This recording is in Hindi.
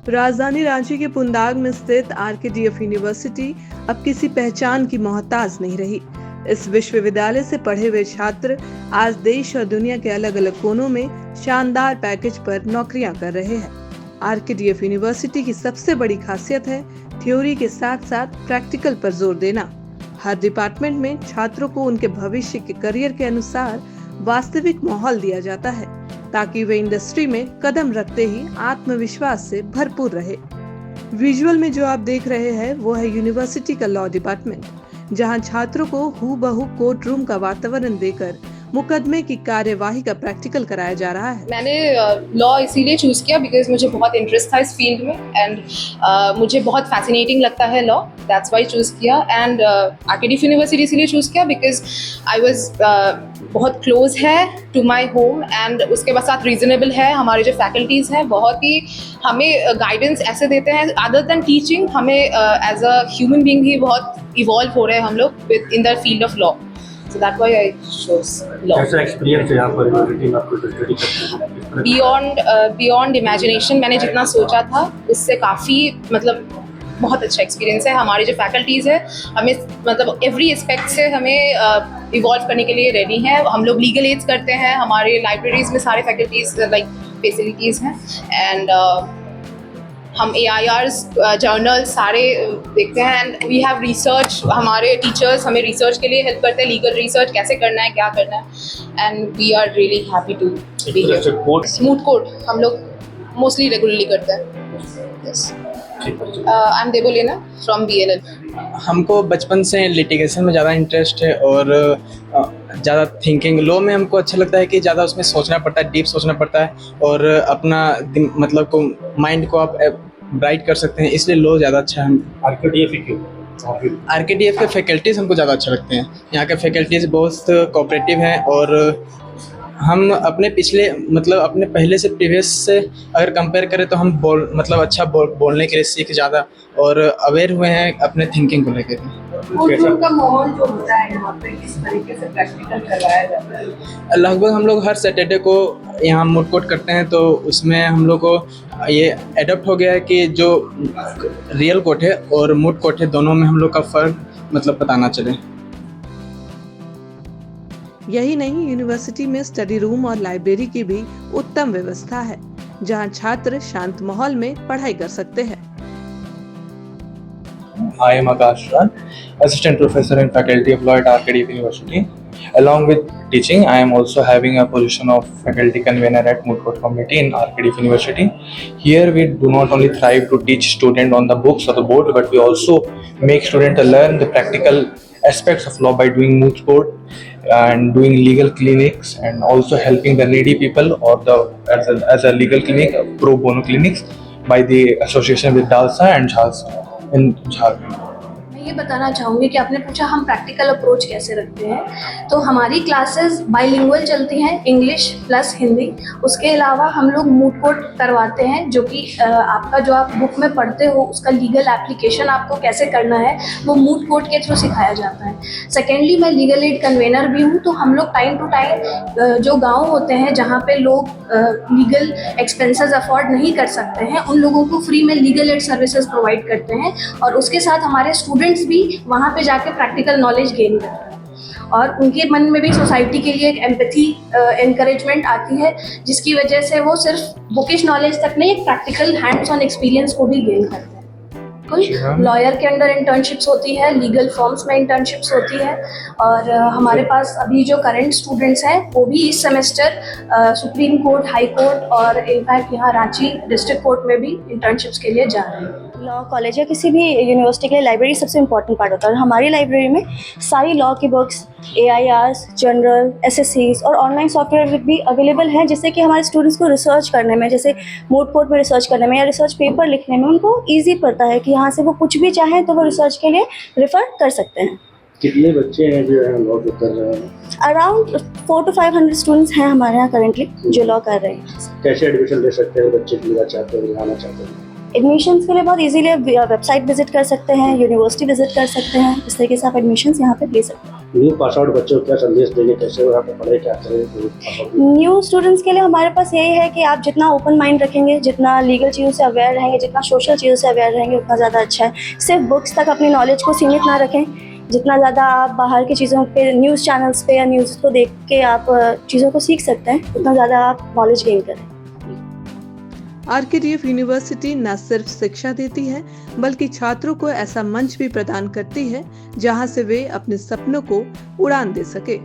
राजधानी रांची के पुंदाग में स्थित आरकेडीएफ यूनिवर्सिटी अब किसी पहचान की मोहताज नहीं रही। इस विश्वविद्यालय से पढ़े हुए छात्र आज देश और दुनिया के अलग अलग कोनों में शानदार पैकेज पर नौकरियां कर रहे हैं। आरकेडीएफ यूनिवर्सिटी की सबसे बड़ी खासियत है थ्योरी के साथ साथ प्रैक्टिकल पर जोर देना। हर डिपार्टमेंट में छात्रों को उनके भविष्य के करियर के अनुसार वास्तविक माहौल दिया जाता है ताकि वे इंडस्ट्री में कदम रखते ही आत्मविश्वास से भरपूर रहे। विजुअल में जो आप देख रहे हैं वो है यूनिवर्सिटी का लॉ डिपार्टमेंट, जहां छात्रों को हूबहू कोर्ट रूम का वातावरण देकर मुकदमे की कार्यवाही का प्रैक्टिकल कराया जा रहा है। मैंने लॉ इसीलिए चूज़ किया बिकॉज मुझे बहुत इंटरेस्ट था इस फील्ड में एंड मुझे बहुत फैसिनेटिंग लगता है लॉ, दैट्स वाई चूज़ किया। एंड आरकेडीएफ यूनिवर्सिटी इसीलिए चूज़ किया बिकॉज आई वाज बहुत क्लोज है टू माई होम एंड उसके बाद साथ रीजनेबल है। हमारे जो फैकल्टीज़ हैं बहुत ही हमें गाइडेंस ऐसे देते हैं, अदर देन टीचिंग हमें एज अ ह्यूमन बीइंग भी बहुत इवॉल्व हो रहे हैं हम लोग in the field of law. So that's why I chose law. कैसा एक्सपीरियंस है यहाँ पर यूनिवर्सिटी में आपको स्टडी करते हैं? Beyond imagination, मैंने जितना सोचा था उससे काफ़ी मतलब बहुत अच्छा एक्सपीरियंस है। हमारे जो फैकल्टीज़ है हमें मतलब एवरी एस्पेक्ट से हमें इवॉल्व करने के लिए रेडी हैं। हम लोग लीगल एड्स करते हैं, हमारे लाइब्रेरीज़ में सारे फैकल्टीज़ लाइक फैसिलिटीज़ हैं एंड हम AIRs जर्नल सारे देखते हैं एंड वी हैव रिसर्च। हमारे टीचर्स हमें रिसर्च के लिए हेल्प करते हैं, लीगल रिसर्च कैसे करना है, क्या करना है and we are really happy to be here. Smooth code हम लोग मोस्टली रेगुलरली करते हैं। Yes, I am Debolina from BLL। हमको बचपन से लिटिगेशन में ज़्यादा इंटरेस्ट है और ज़्यादा थिंकिंग लॉ में हमको अच्छा लगता है कि ज़्यादा उसमें सोचना पड़ता है, डीप सोचना पड़ता है और अपना मतलब को माइंड को आप ब्राइट कर सकते हैं, इसलिए लॉ ज़्यादा अच्छा है। आरकेडीएफ के फैकल्टीज़ हमको ज़्यादा अच्छे लगते हैं। यहाँ के फैकल्टीज़ बहुत कोऑपरेटिव हैं और हम अपने पिछले मतलब अपने पहले से प्रीवियस से अगर कंपेयर करें तो हम बोलने के लिए सीख ज़्यादा और अवेयर हुए हैं अपने थिंकिंग को लेकर। कोर्ट का माहौल जो होता है यहाँ पे किस तरीके से प्रैक्टिकल करवाया जाता है? लगभग हम लोग हर सैटरडे को यहाँ मूड कोर्ट करते हैं, तो उसमें हम लोग को ये एडप्ट हो गया है कि जो रियल कोर्ट है और मूड कोर्ट है दोनों में हम लोग का फ़र्क मतलब बताना चले। यही नहीं, यूनिवर्सिटी में स्टडी रूम और लाइब्रेरी की भी उत्तम व्यवस्था है, जहां छात्र शांत माहौल में पढ़ाई कर सकते हैं। I am Akash Ran, Assistant Professor and Faculty of Law at ArkDF University. Along with teaching, I am also having a position of Faculty Convener at Moot Court Committee in ArkDF University. Here we do not only thrive to teach students on the books or the board, but we also make students learn the practical aspects of law by doing moot court and doing legal clinics and also helping the needy people or as a legal clinic, pro bono clinics by the association with DALSA and JHALSA in Jharkhand. मैं ये बताना चाहूँगी कि आपने पूछा हम प्रैक्टिकल अप्रोच कैसे रखते हैं, तो हमारी क्लासेस बाइलिंगुअल चलती हैं, इंग्लिश प्लस हिंदी। उसके अलावा हम लोग मूट कोर्ट करवाते हैं जो कि आपका जो आप बुक में पढ़ते हो उसका लीगल एप्लीकेशन आपको कैसे करना है वो मूट कोर्ट के थ्रू सिखाया जाता है। सेकेंडली मैं लीगल एड कन्वेनर भी हूँ, तो हम लोग टाइम टू टाइम जो गाँव होते हैं जहाँ पे लोग लीगल एक्सपेंसेस अफोर्ड नहीं कर सकते हैं उन लोगों को फ्री में लीगल एड सर्विसेज प्रोवाइड करते हैं और उसके साथ हमारे स्टूडेंट्स भी वहाँ पे जाके प्रैक्टिकल नॉलेज गेन करते हैं और उनके मन में भी सोसाइटी के लिए एक एम्पैथी एनकरेजमेंट आती है, जिसकी वजह से वो सिर्फ बुकिश नॉलेज तक नहीं एक प्रैक्टिकल हैंड्स ऑन एक्सपीरियंस को भी गेन करते हैं। कोई लॉयर के अंडर इंटर्नशिप्स होती है, लीगल फॉर्म्स में इंटर्नशिप्स होती है और हमारे पास अभी जो करंट स्टूडेंट्स हैं वो भी इस semester supreme court, high court और इनफैक्ट यहाँ रांची डिस्ट्रिक्ट कोर्ट में भी इंटर्नशिप्स के लिए जा रहे हैं। लॉ कॉलेज या किसी भी यूनिवर्सिटी के लिए लाइब्रेरी सबसे इम्पॉर्टेंट पार्ट होता है और हमारी लाइब्रेरी में सारी लॉ की बुक्स, AIRs, जनरल, SSCs और ऑनलाइन सॉफ्टवेयर भी अवेलेबल हैं, जिससे कि हमारे स्टूडेंट्स को रिसर्च करने में, जैसे मूट कोर्ट में रिसर्च करने में या रिसर्च पेपर लिखने में उनको ईजी पड़ता है कि यहाँ से वो कुछ भी चाहें तो वो रिसर्च के लिए रेफ़र कर सकते हैं। कितने बच्चे हैं जो लॉ कर रहे हैं? अराउंड 400 to 500 स्टूडेंट्स हैं हमारे यहाँ करेंटली जो लॉ कर रहे हैं। कैसे एडमिशन ले सकते हैं बच्चे लेना चाहते हैं, आना चाहते हैं? एडमिशन्स के लिए बहुत इजीली वेबसाइट विजिट कर सकते हैं, यूनिवर्सिटी विजिट कर सकते हैं, इस तरीके से आप एडमिशन्स यहाँ पे ले सकते हैं। न्यू पास आउट बच्चों को क्या संदेश देंगे, कैसे वो यहाँ पे पढ़े, क्या करें तो pass out में? न्यू स्टूडेंट्स के लिए हमारे पास यही है कि आप जितना ओपन माइंड रखेंगे, जितना लीगल चीज़ों से अवेयर रहेंगे, जितना सोशल चीज़ों से अवेयर रहेंगे, उतना ज़्यादा अच्छा है। सिर्फ बुक्स तक अपनी नॉलेज को सीमित ना रखें। जितना ज़्यादा आप बाहर की चीज़ों पे, न्यूज़ चैनल्स पे या न्यूज़ को देख के आप चीज़ों को सीख सकते हैं, उतना ज़्यादा आप नॉलेज गेन करें। आरकेडीएफ यूनिवर्सिटी न सिर्फ शिक्षा देती है बल्कि छात्रों को ऐसा मंच भी प्रदान करती है जहां से वे अपने सपनों को उड़ान दे सके।